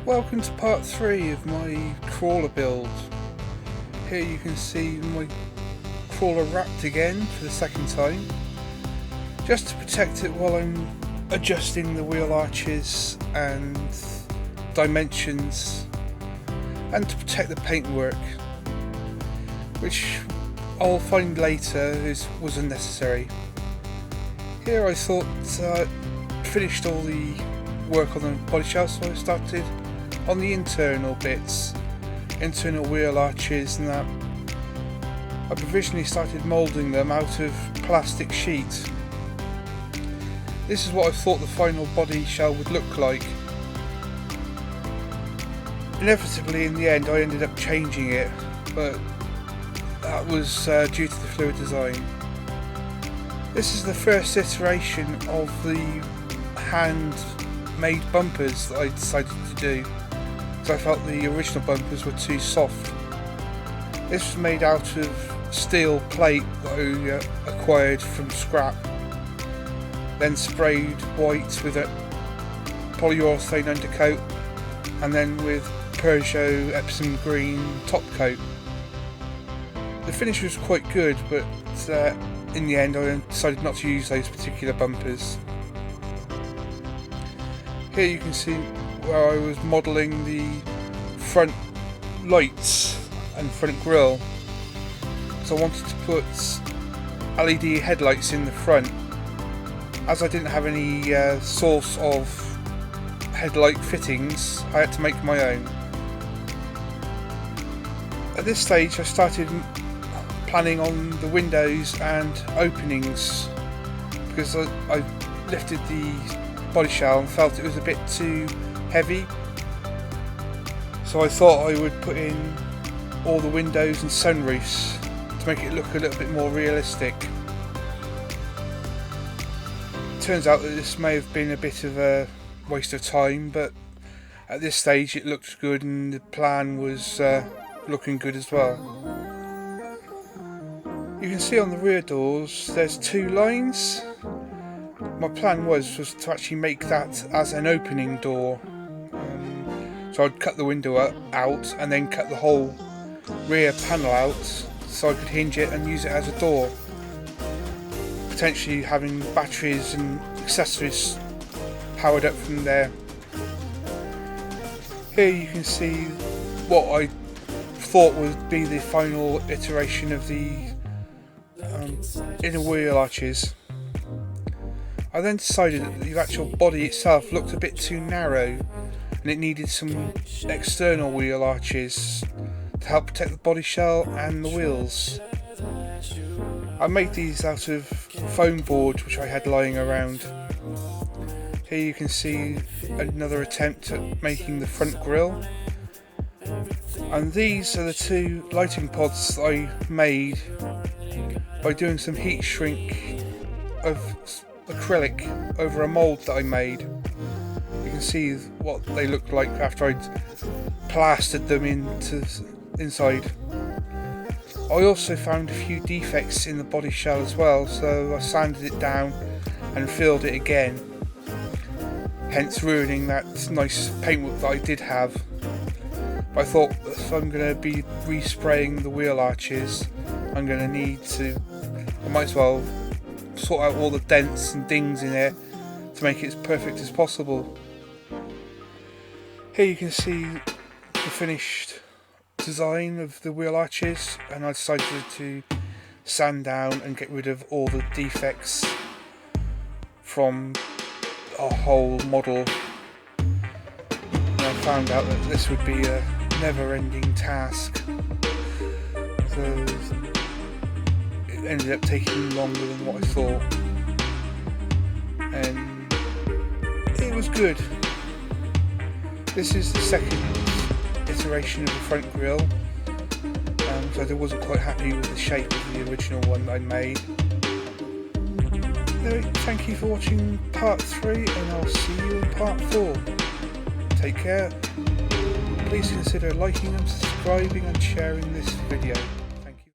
Welcome to part 3 of my crawler build. Here you can see my crawler wrapped again for the second time, just to protect it while I'm adjusting the wheel arches and dimensions, and to protect the paintwork, which I'll find later was unnecessary. Here I thought finished all the work on the body shell, so I started on the internal bits, internal wheel arches and that. I provisionally started moulding them out of plastic sheet. This is what I thought the final body shell would look like. Inevitably in the end I ended up changing it, but that was due to the fluid design. This is the first iteration of the hand-made bumpers that I decided to do, because I felt the original bumpers were too soft. This was made out of steel plate that I acquired from scrap, then sprayed white with a polyurethane undercoat, and then with Peugeot Epsom green top coat. The finish was quite good, but in the end I decided not to use those particular bumpers. Here you can see where I was modelling the front lights and front grille. So I wanted to put LED headlights in the front. As I didn't have any source of headlight fittings, I had to make my own. At this stage I started planning on the windows and openings, because I lifted the body shell and felt it was a bit too heavy, so I thought I would put in all the windows and sunroofs to make it look a little bit more realistic. It turns out that this may have been a bit of a waste of time, but at this stage it looked good and the plan was looking good as well. You can see on the rear doors there's two lines. My plan was to actually make that as an opening door. So I'd cut the window out and then cut the whole rear panel out so I could hinge it and use it as a door. Potentially having batteries and accessories powered up from there. Here you can see what I thought would be the final iteration of the inner wheel arches. I then decided that the actual body itself looked a bit too narrow and it needed some external wheel arches to help protect the body shell and the wheels. I made these out of foam board which I had lying around. Here you can see another attempt at making the front grille. And these are the two lighting pods that I made by doing some heat shrink of acrylic over a mould that I made. You can see what they looked like after I'd plastered them inside. I also found a few defects in the body shell as well, so I sanded it down and filled it again, hence ruining that nice paintwork that I did have. But I thought if I'm going to be respraying the wheel arches, I might as well sort out all the dents and dings in there to make it as perfect as possible. Here you can see the finished design of the wheel arches, and I decided to sand down and get rid of all the defects from our whole model. And I found out that this would be a never-ending task, so it ended up taking longer than what I thought, and it was good. This is the second iteration of the front grille, so I wasn't quite happy with the shape of the original one that I made. Anyway, thank you for watching part 3, and I'll see you in part 4. Take care. Please consider liking and subscribing and sharing this video.